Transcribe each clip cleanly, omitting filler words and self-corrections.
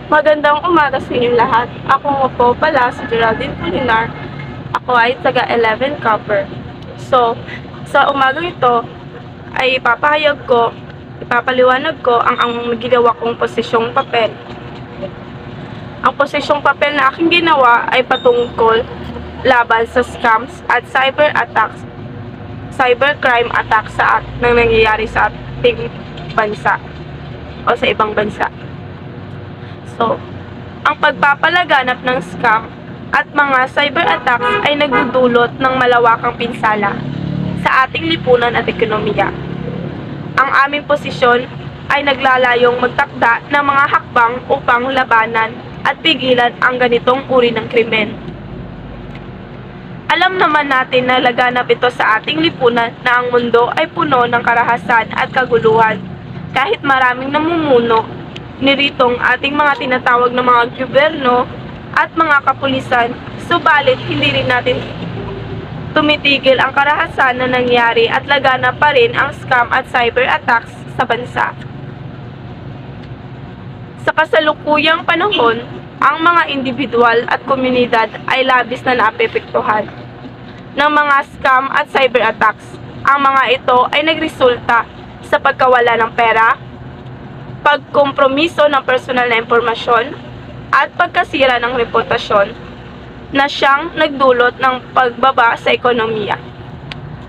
Magandang umaga sa inyong lahat. Ako nga po pala si Geraldine Pulinar. Ako ay taga 11 Copper. So, sa umagang ito ay ipapaliwanag ko ang ginawa kong posisyong papel. Ang posisyong papel na aking ginawa ay patungkol laban sa scams at cybercrime attacks na nangyayari sa ating bansa o sa ibang bansa. So, ang pagpapalaganap ng scam at mga cyber attacks ay nagdudulot ng malawakang pinsala sa ating lipunan at ekonomiya. Ang aming posisyon ay naglalayong magtakda ng mga hakbang upang labanan at pigilan ang ganitong uri ng krimen. Alam naman natin na laganap ito sa ating lipunan na ang mundo ay puno ng karahasan at kaguluhan kahit maraming namumuno niritong ating mga tinatawag na mga gobyerno at mga kapulisan, subalit hindi rin natin tumitigil ang karahasan na nangyari at laganap pa rin ang scam at cyber attacks sa bansa. Sa kasalukuyang panahon, ang mga individual at komunidad ay labis na naapektuhan ng mga scam at cyber attacks. Ang mga ito ay nagresulta sa pagkawala ng pera, pagkompromiso ng personal na impormasyon, at pagkasira ng reputasyon na siyang nagdulot ng pagbaba sa ekonomiya.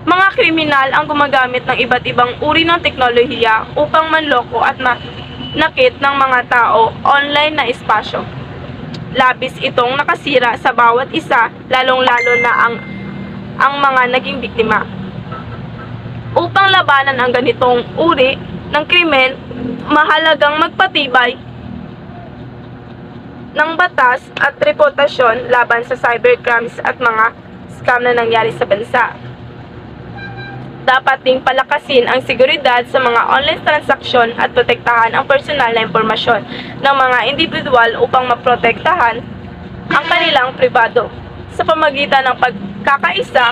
Mga kriminal ang gumagamit ng iba't ibang uri ng teknolohiya upang manloko at manakit ng mga tao online na espasyo. Labis itong nakasira sa bawat isa, lalong-lalo na ang mga naging biktima. Upang labanan ang ganitong uri ng krimen, mahalagang magpatibay ng batas at reputasyon laban sa cybercrimes at mga scam na nangyari sa bansa. Dapat ding palakasin ang seguridad sa mga online transaksyon at protektahan ang personal na impormasyon ng mga individual upang maprotektahan ang kanilang pribado sa pamagitan ng pagkakaisa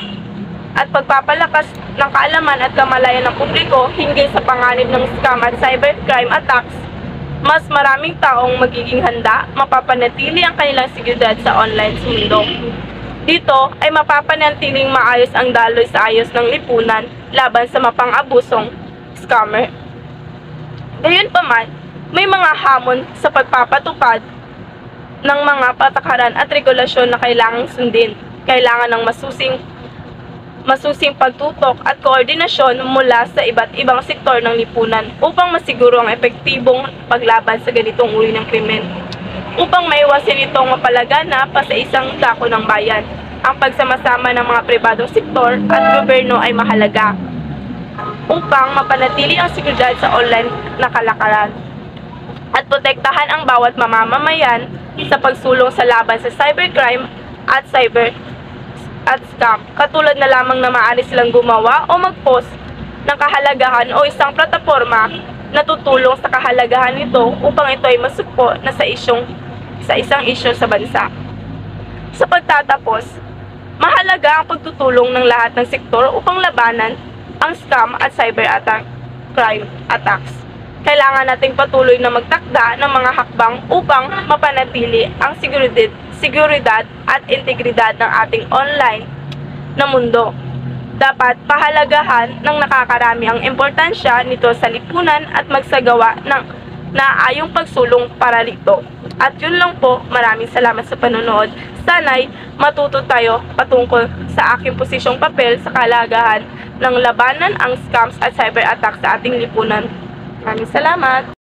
at pagpapalakas ng kaalaman at kamalayan ng publiko hinggil sa panganib ng scam at cybercrime attacks. Mas maraming taong magiging handa, mapapanatili ang kanilang seguridad sa online mundo. Dito ay mapapanatiling maayos ang daloy sa ayos ng lipunan laban sa mapang-abusong scammer. Gayunpaman, may mga hamon sa pagpapatupad ng mga patakaran at regulasyon na kailangang sundin. Kailangan ng masusing pagtutok at koordinasyon mula sa iba't ibang sektor ng lipunan upang masiguro ang epektibong paglaban sa ganitong uri ng krimen. Upang maiwasan itong mapalaganap pa sa isang dako ng bayan, ang pagsama-sama ng mga pribadong sektor at gobyerno ay mahalaga upang mapanatili ang seguridad sa online na kalakaran at protektahan ang bawat mamamayan sa pagsulong sa laban sa cybercrime at scam, katulad na lamang na maaari silang gumawa o mag-post ng kahalagahan o isang plataforma na tutulong sa kahalagahan nito upang ito ay masugpo na sa isang isyu sa bansa. Sa pagtatapos, mahalaga ang pagtutulong ng lahat ng sektor upang labanan ang scam at cybercrime attacks. Kailangan nating patuloy na magtakda ng mga hakbang upang mapanatili ang seguridad at integridad ng ating online na mundo. Dapat pahalagahan ng nakakarami ang importansya nito sa lipunan at magsagawa ng naayong pagsulong para rito. At yun lang po, maraming salamat sa panonood. Sana'y matuto tayo patungkol sa aking posisyong papel sa kalagahan ng labanan ang scams at cyber attacks sa ating lipunan. Maraming salamat!